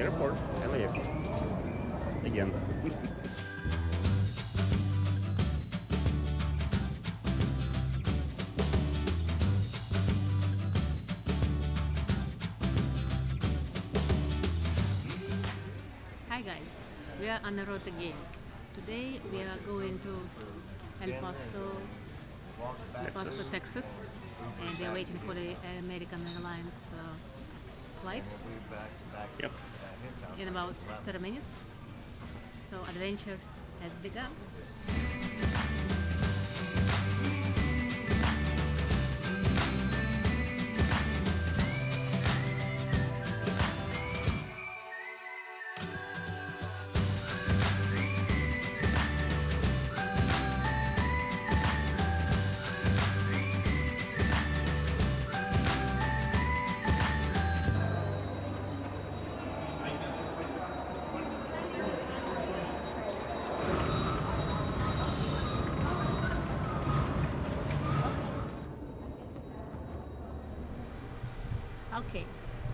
airport, LAX. Again. Hi guys, we are on the road again. Today we are going to El Paso, Texas, and we are waiting for the American Airlines flight Yep. in about 30 minutes. So adventure has begun. Okay,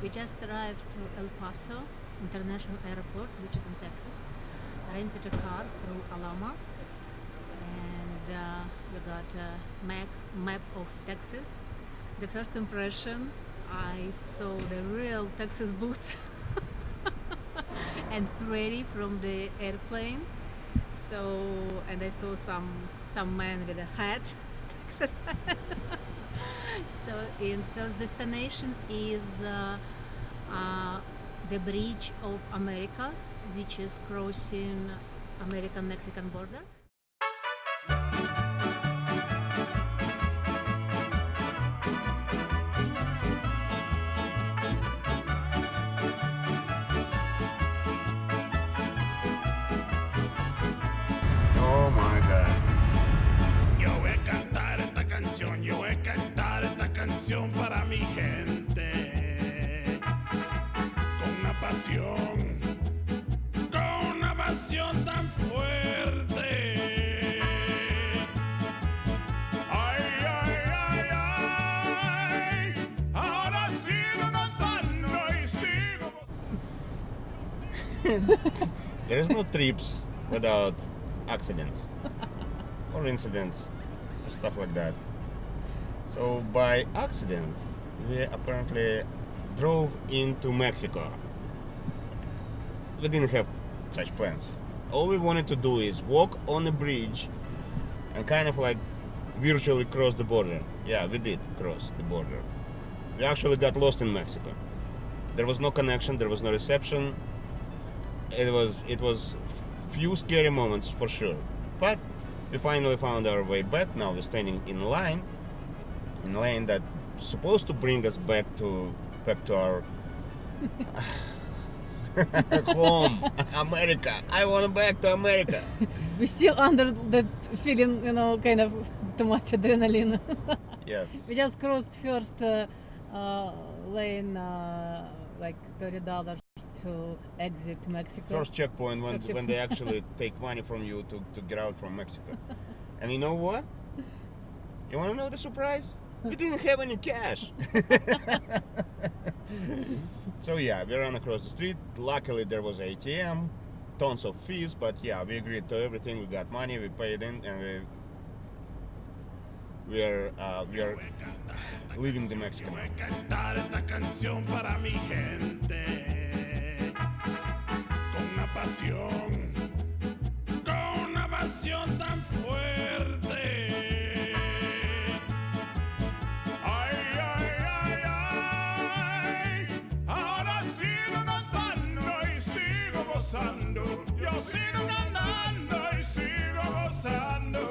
we just arrived to El Paso International Airport, which is in Texas. Rented a car through Alama, and we got a map of Texas. The first impression, I saw the real Texas boots and prairie from the airplane. So, and I saw some man with a hat, Texas hat. So, in first destination is the Bridge of Americas, which is crossing American-Mexican border. Oh my god. Yo voy a cantar esta canción, yo voy a cantar esta canción para mi gente. Con una pasión tan fuerte. Ay, ay, ay, ay, ahora sigo cantando y sigo. There is no trips without accidents or incidents or stuff like that. So by accident, we apparently drove into Mexico. We didn't have such plans. All we wanted to do is walk on the bridge and kind of like virtually cross the border. Yeah, we did cross the border. We actually got lost in Mexico. There was no connection, there was no reception. It was few scary moments for sure. But we finally found our way back. Now we're standing in line that's supposed to bring us back to our home, America. I want back to America. We're still under that feeling, kind of too much adrenaline. Yes. We just crossed first lane, like $30 to exit Mexico. First checkpoint when they actually take money from you to get out from Mexico. And you know what? You want to know the surprise? We didn't have any cash. So yeah, we ran across the street. Luckily there was an ATM, tons of fees, but yeah, we agreed to everything. We got money, we paid in, and we are leaving the Mexican. Yo voy a cantar esta canción para mi gente. Con una pasión tan fuerte. Ay, ay, ay, ay, ahora sigo cantando y sigo gozando. Yo sigo cantando y sigo gozando.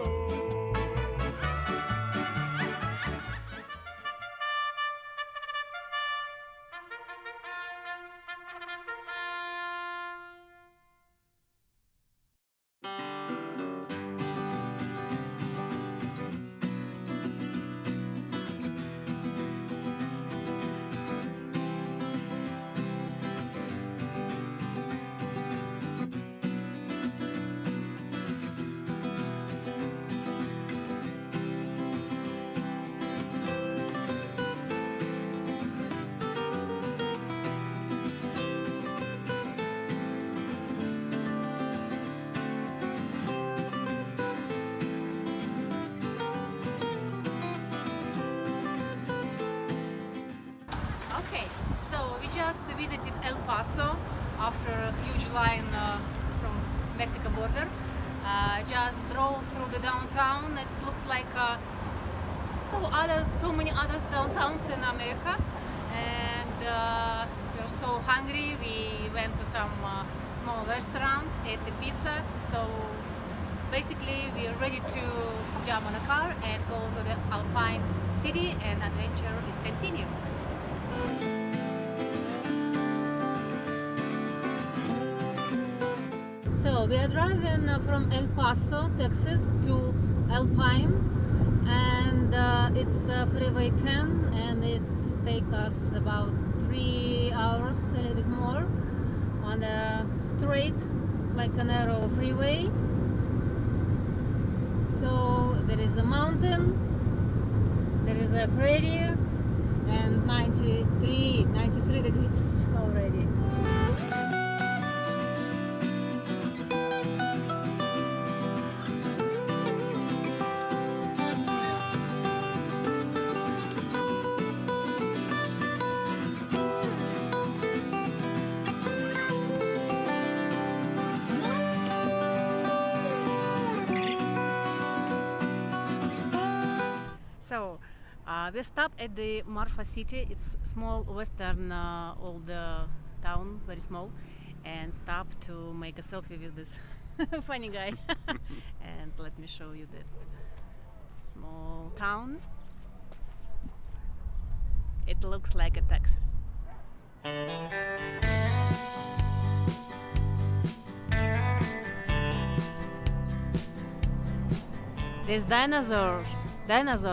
just visited El Paso after a huge line from Mexico border. Just drove through the downtown. It looks like so many other downtowns in America, and we were so hungry. We went to some small restaurant, ate the pizza. So basically, we are ready to jump on a car and go to the Alpine city, and adventure is continued. So we are driving from El Paso, Texas to Alpine, and it's Freeway 10, and it takes us about 3 hours, a little bit more, on a straight, like a narrow freeway. So there is a mountain, there is a prairie, and 93 degrees already. So we stopped at the Marfa city. It's small western old town, very small, and stopped to make a selfie with this funny guy. And let me show you that small town. It looks like a Texas. There's dinosaur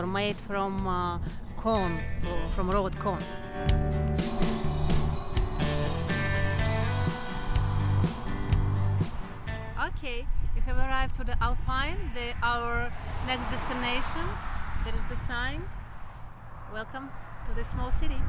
made from cone, from road cone. Okay, we have arrived to the Alpine, our next destination. There is the sign. Welcome to the small city.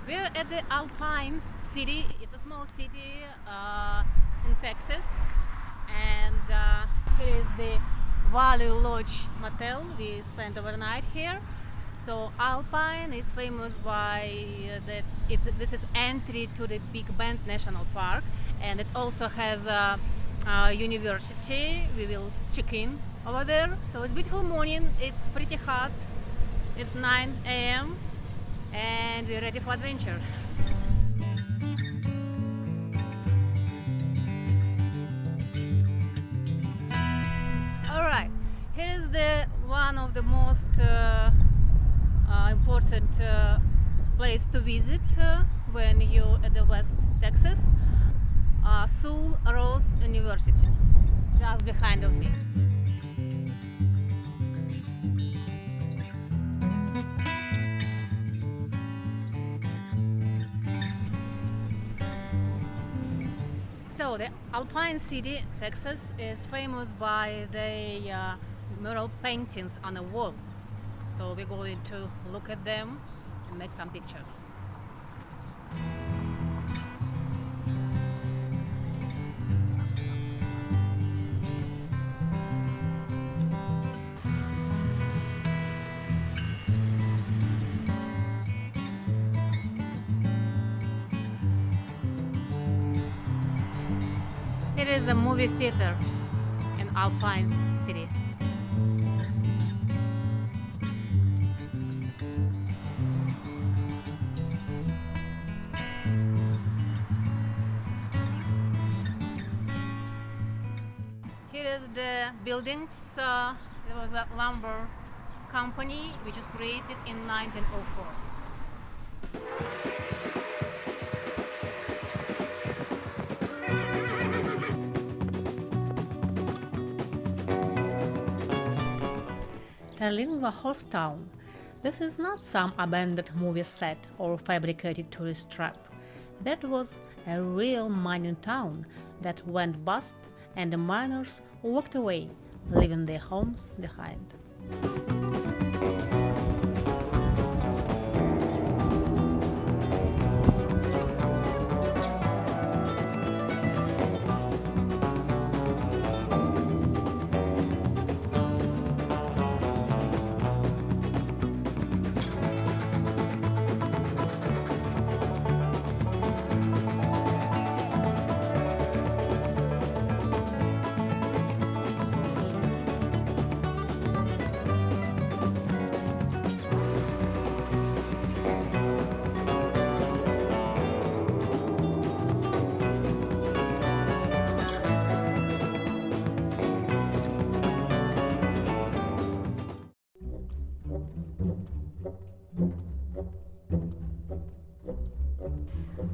We're at the Alpine city. It's a small city in Texas, and here is the Valley Lodge Motel. We spent overnight here. So Alpine is famous by that. This is entry to the Big Bend National Park, and it also has a university. We will check in over there. So it's beautiful morning. It's pretty hot at 9 a.m. and we're ready for adventure. Alright, here is the one of the most important place to visit when you're at the West Texas, Sul Ross University, just behind of me. So the Alpine city, Texas, is famous by the mural paintings on the walls. So we're going to look at them and make some pictures. It is a movie theater in Alpine city. Here is the buildings. There was a lumber company which was created in 1904. Terlingua host town. This is not some abandoned movie set or fabricated tourist trap. That was a real mining town that went bust and the miners walked away, leaving their homes behind.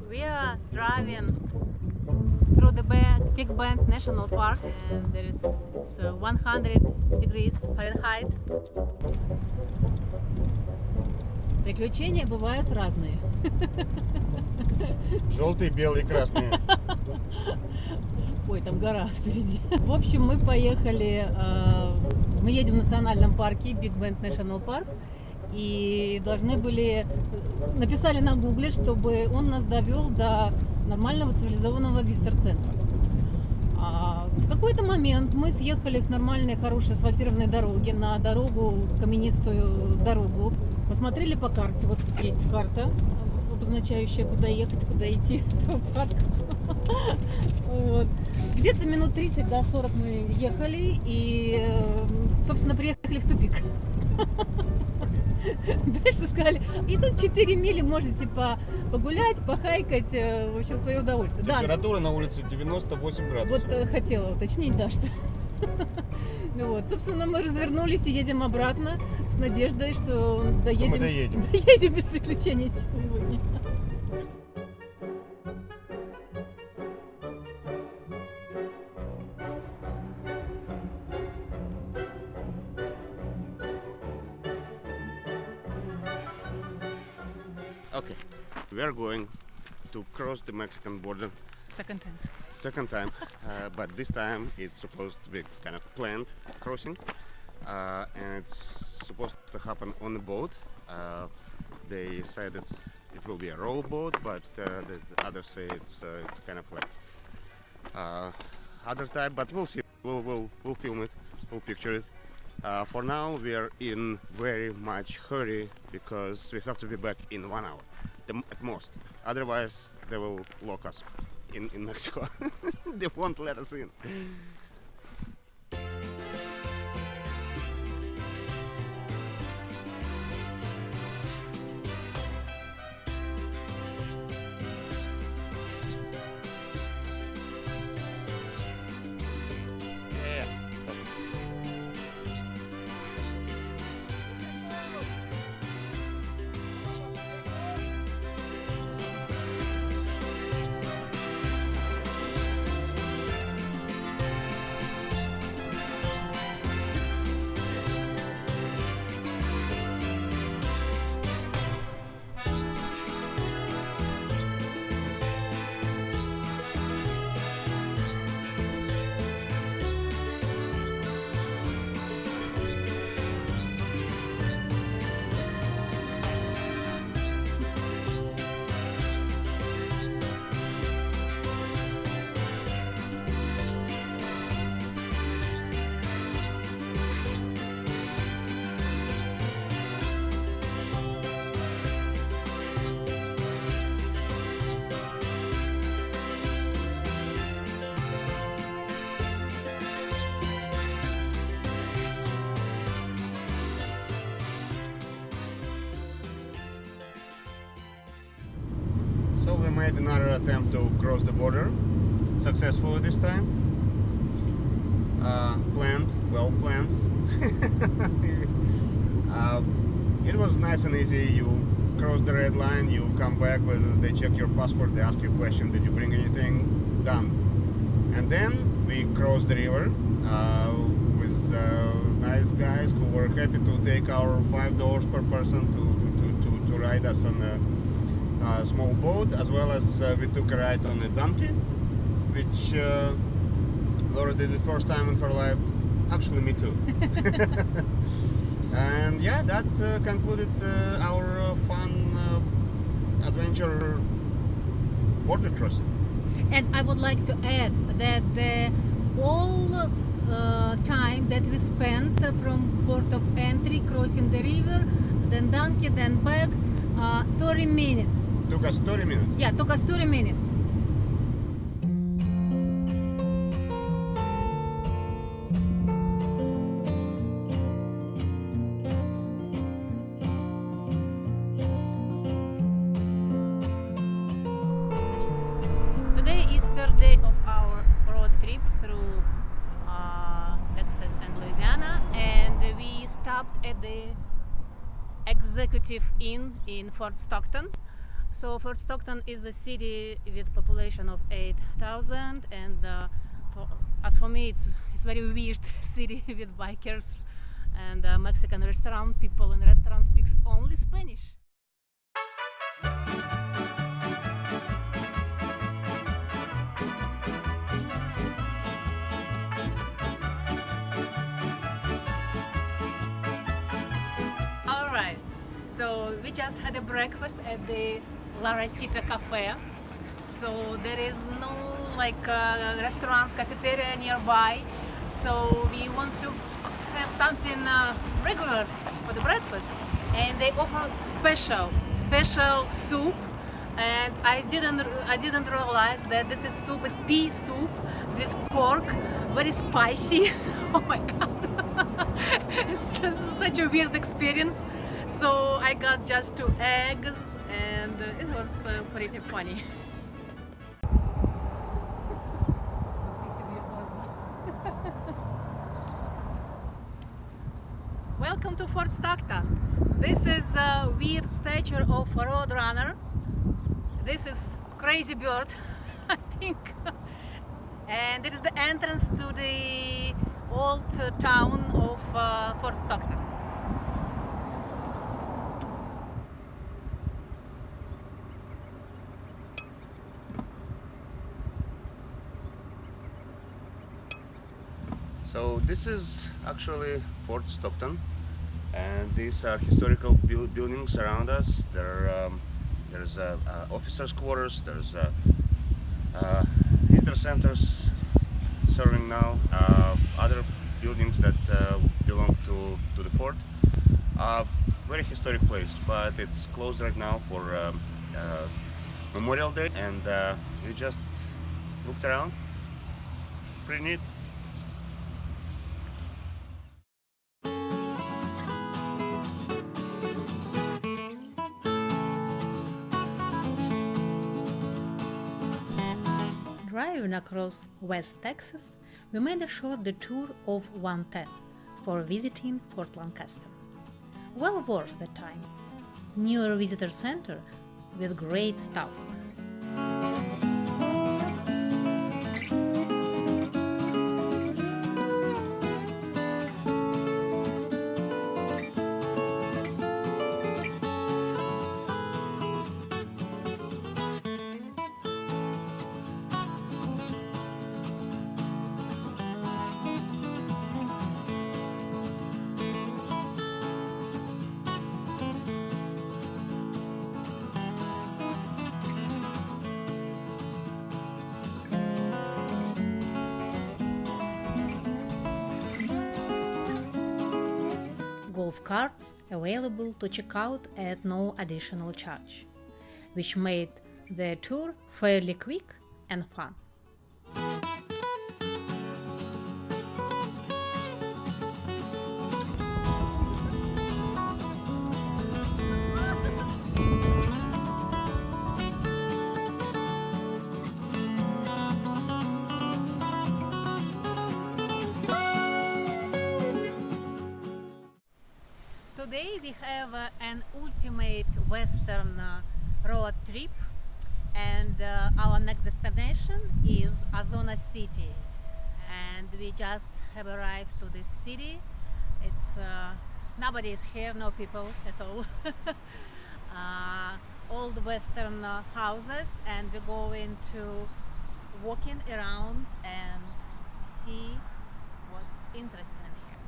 We are driving through the Big Bend National Park, and it's 100 degrees Fahrenheit. Приключения бывают разные. Желтые, белые, красные. Ой, там гора впереди. В общем, мы поехали, мы едем в национальном парке Big Bend National Park. И должны были, написали на гугле, чтобы он нас довел до нормального цивилизованного визитор-центра. А в какой-то момент мы съехали с нормальной, хорошей асфальтированной дороги на дорогу, каменистую дорогу. Посмотрели по карте, вот есть карта, обозначающая, куда ехать, куда идти до парка. Вот. Где-то минут 30 до 40 мы ехали и, собственно, приехали в тупик. Дальше сказали, и тут 4 мили можете погулять, похайкать, в общем, в свое удовольствие. Температура на улице 98 градусов. Вот хотела уточнить, да, что... Вот, собственно, мы развернулись и едем обратно с надеждой, что доедем без приключений сегодня. Okay, we are going to cross the Mexican border. Second time, but this time it's supposed to be kind of planned crossing, and it's supposed to happen on a boat. They said it will be a rowboat, but the others say it's kind of like other type. But we'll see. We'll film it. We'll picture it. For now, we are in very much hurry because we have to be back in 1 hour, at most. Otherwise, they will lock us in Mexico. They won't let us in. So we made another attempt to cross the border, successfully this time. Well planned. It was nice and easy. You cross the red line, you come back, they check your passport, they ask you a question, did you bring anything? Done. And then we crossed the river with nice nice guys who were happy to take our $5 per person to ride us on a small boat, as well as we took a ride on a donkey, which Laura did the first time in her life. Actually, me too. And yeah, that concluded our fun adventure border crossing. And I would like to add that the all time that we spent from port of entry, crossing the river, then donkey, then back, 30 minutes. Took us 30 minutes. Yeah, took us 30 minutes. Today is third day of our road trip through Texas and Louisiana, and we stopped at the Executive Inn in Fort Stockton. So Fort Stockton is a city with population of 8,000, and as for me, it's very weird city with bikers and Mexican restaurant. People in restaurant speaks only Spanish. All right, so we just had a breakfast at the La Rosita Cafe. So there is no restaurants, cafeteria nearby. So we want to have something regular for the breakfast, and they offer special soup. And I didn't realize that this is soup is pea soup with pork, very spicy. Oh my god, it's such a weird experience. So I got just 2 eggs, and it was pretty funny. Welcome to Fort Stockton. This is a weird statue of a roadrunner. This is crazy bird, I think. And it is the entrance to the old town of Fort Stockton. So this is actually Fort Stockton, and these are historical buildings around us. There's officers' quarters, there's visitor centers serving now, other buildings that belong to the fort. Very historic place, but it's closed right now for Memorial Day, and we just looked around. Pretty neat. Driving across West Texas, we made a short detour of 110 for visiting Fort Lancaster. Well worth the time. Newer visitor center with great stuff. Golf carts available to check out at no additional charge, which made the tour fairly quick and fun. Today we have an ultimate western road trip, and our next destination is Azona City, and we just have arrived to this city It's nobody is here, no people at all. Old Western houses, and we're going to walking around and see what's interesting here.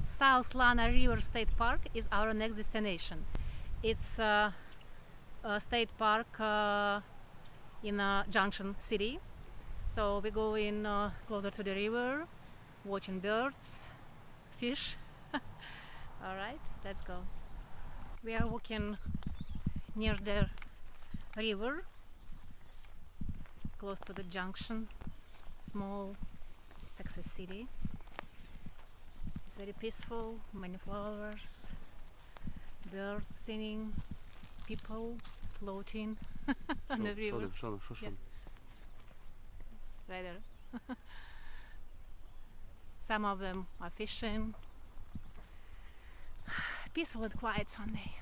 South Lana River State Park is our next destination. It's a state park in Junction City. So we go in closer to the river, watching birds, fish. All right, let's go. We are walking near the river, close to the junction, small Texas city. It's very peaceful, many flowers, birds singing, people floating on the river. Yeah. Right there. Some of them are fishing. Peaceful and quiet Sunday.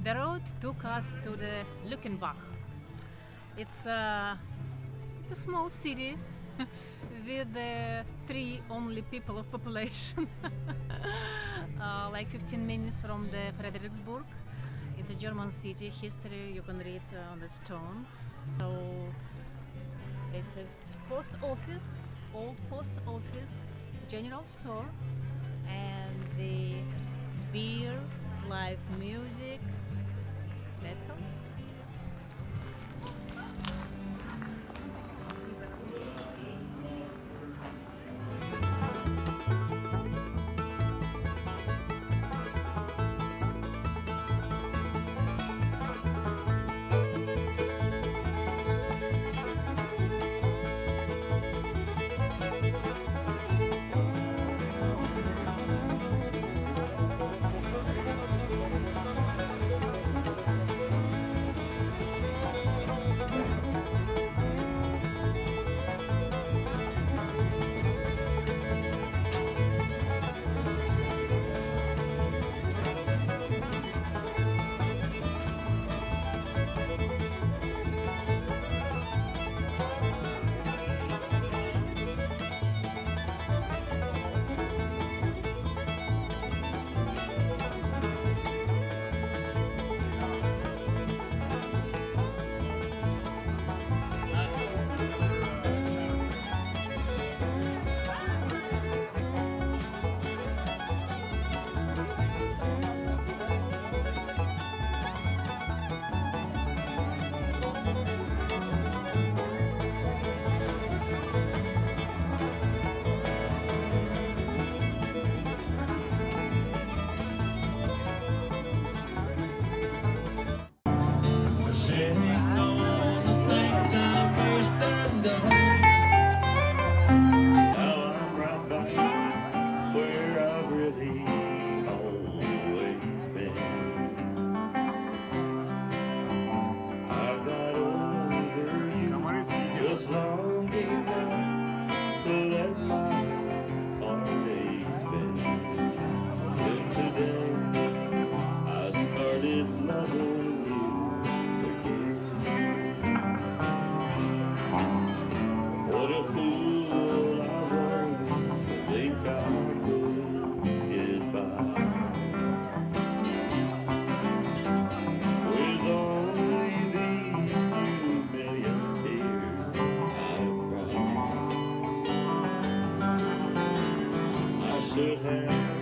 The road took us to the Luckenbach. It's a small city with three only people of population, like 15 minutes from the Fredericksburg. It's a German city. History you can read on the stone. So this is post office, old post office, general store, and the beer, live music. That's all. should have